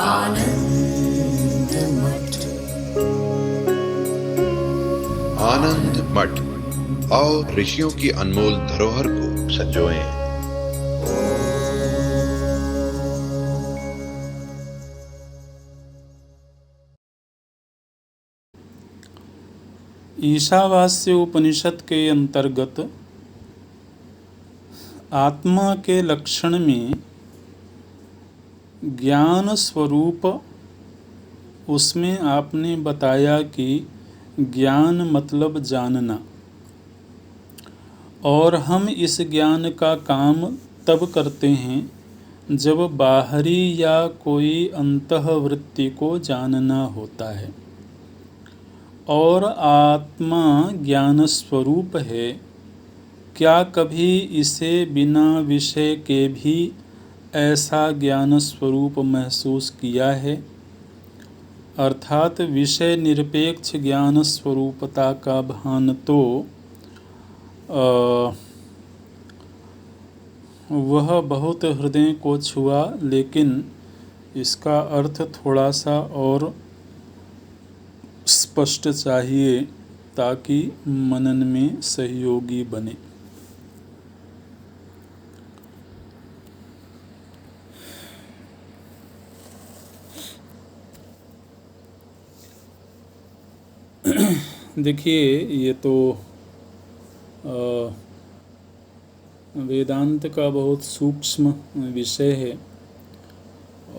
आनंद मठ। आनंद मठ और ऋषियों की अनमोल धरोहर को संजोएं। ईशावास्य उपनिषद के अंतर्गत आत्मा के लक्षण में ज्ञान स्वरूप, उसमें आपने बताया कि ज्ञान मतलब जानना, और हम इस ज्ञान का काम तब करते हैं जब बाहरी या कोई अंतःवृत्ति को जानना होता है। और आत्मा ज्ञान स्वरूप है, क्या कभी इसे बिना विषय के भी ऐसा ज्ञान स्वरूप महसूस किया है? अर्थात विषय निरपेक्ष ज्ञान स्वरूपता का भान तो वह बहुत हृदय को छुआ, लेकिन इसका अर्थ थोड़ा सा और स्पष्ट चाहिए ताकि मनन में सहयोगी बने। देखिए, ये तो वेदांत का बहुत सूक्ष्म विषय है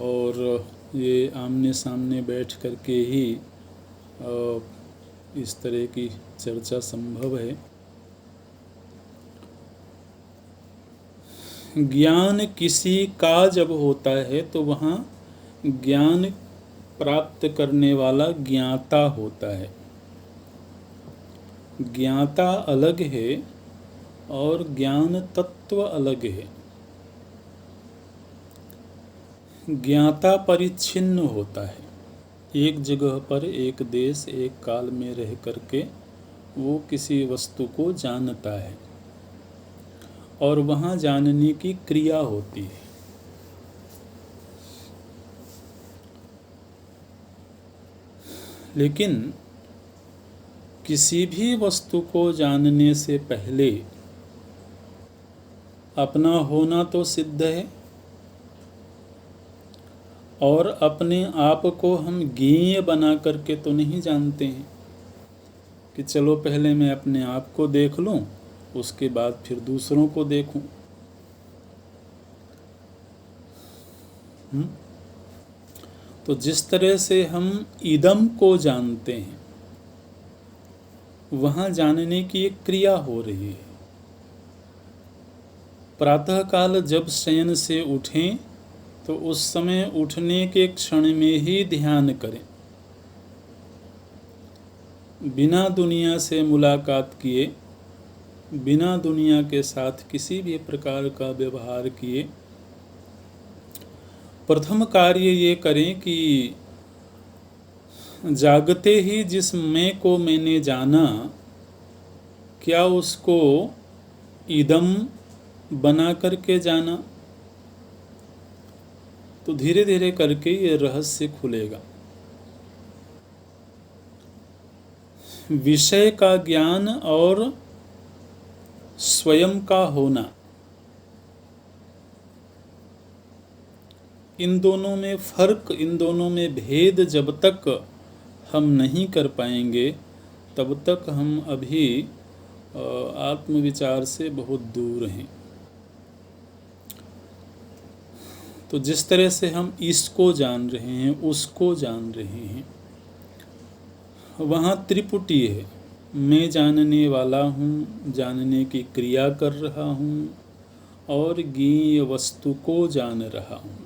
और ये आमने सामने बैठ करके ही इस तरह की चर्चा संभव है। ज्ञान किसी का जब होता है तो वहाँ ज्ञान प्राप्त करने वाला ज्ञाता होता है। ज्ञाता अलग है और ज्ञान तत्व अलग है। ज्ञाता परिच्छिन्न होता है, एक जगह पर, एक देश, एक काल में रह करके वो किसी वस्तु को जानता है और वहाँ जानने की क्रिया होती है। लेकिन किसी भी वस्तु को जानने से पहले अपना होना तो सिद्ध है, और अपने आप को हम ज्ञेय बना करके तो नहीं जानते हैं कि चलो पहले मैं अपने आप को देख लूं, उसके बाद फिर दूसरों को देखूं। तो जिस तरह से हम इदम को जानते हैं, वहाँ जानने की एक क्रिया हो रही है। प्रातःकाल जब शयन से उठें तो उस समय उठने के क्षण में ही ध्यान करें, बिना दुनिया से मुलाकात किए, बिना दुनिया के साथ किसी भी प्रकार का व्यवहार किए, प्रथम कार्य ये करें कि जागते ही जिस मैं को मैंने जाना, क्या उसको इदम बना करके जाना? तो धीरे धीरे करके ये रहस्य खुलेगा। विषय का ज्ञान और स्वयं का होना, इन दोनों में फर्क, इन दोनों में भेद जब तक हम नहीं कर पाएंगे, तब तक हम अभी आत्मविचार से बहुत दूर हैं। तो जिस तरह से हम इसको जान रहे हैं, उसको जान रहे हैं, वहाँ त्रिपुटी है। मैं जानने वाला हूँ, जानने की क्रिया कर रहा हूँ, और ज्ञेय वस्तु को जान रहा हूँ।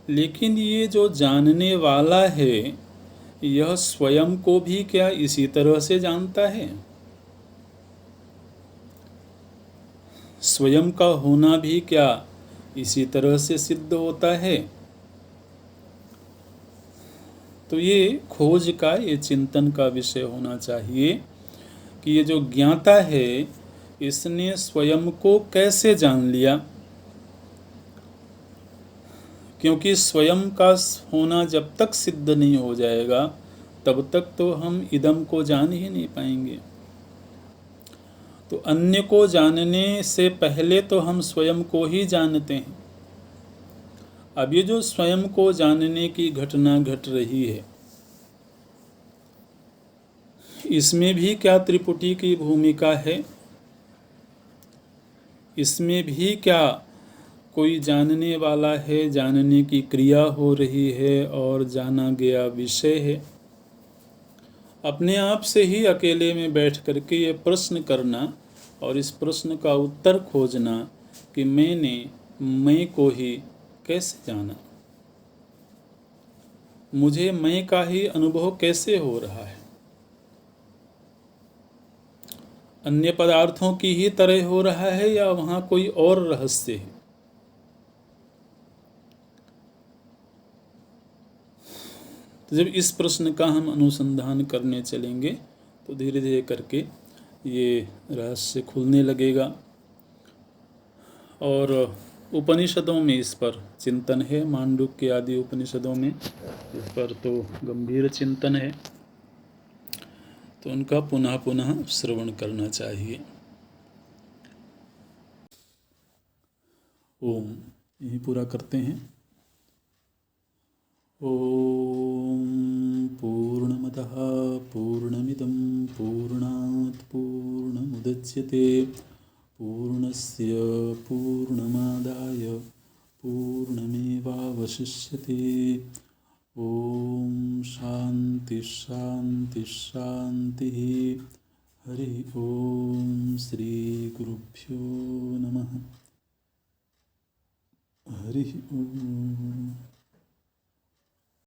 लेकिन ये जो जानने वाला है, यह स्वयं को भी क्या इसी तरह से जानता है? स्वयं का होना भी क्या इसी तरह से सिद्ध होता है? तो ये खोज का, ये चिंतन का विषय होना चाहिए कि ये जो ज्ञाता है, इसने स्वयं को कैसे जान लिया? क्योंकि स्वयं का होना जब तक सिद्ध नहीं हो जाएगा तब तक तो हम इदम को जान ही नहीं पाएंगे। तो अन्य को जानने से पहले तो हम स्वयं को ही जानते हैं। अब ये जो स्वयं को जानने की घटना घट रही है, इसमें भी क्या त्रिपुटी की भूमिका है? इसमें भी क्या कोई जानने वाला है, जानने की क्रिया हो रही है और जाना गया विषय है? अपने आप से ही अकेले में बैठ करके ये प्रश्न करना और इस प्रश्न का उत्तर खोजना कि मैंने मैं को ही कैसे जाना, मुझे मैं का ही अनुभव कैसे हो रहा है, अन्य पदार्थों की ही तरह हो रहा है या वहाँ कोई और रहस्य है? तो जब इस प्रश्न का हम अनुसंधान करने चलेंगे तो धीरे धीरे करके ये रहस्य खुलने लगेगा। और उपनिषदों में इस पर चिंतन है, मांडुक्य आदि उपनिषदों में इस पर तो गंभीर चिंतन है, तो उनका पुनः पुनः श्रवण करना चाहिए। ओम, यही पूरा करते हैं। ओम पूर्णमदः पूर्णमिदं पूर्णात् पूर्णमुदच्यते पूर्णस्य पूर्णमादाय पूर्णमेवावशिष्यते। ओम शांति शांति शांति। हरि ओम। श्री गुरुभ्यो नमः। हरि ओम।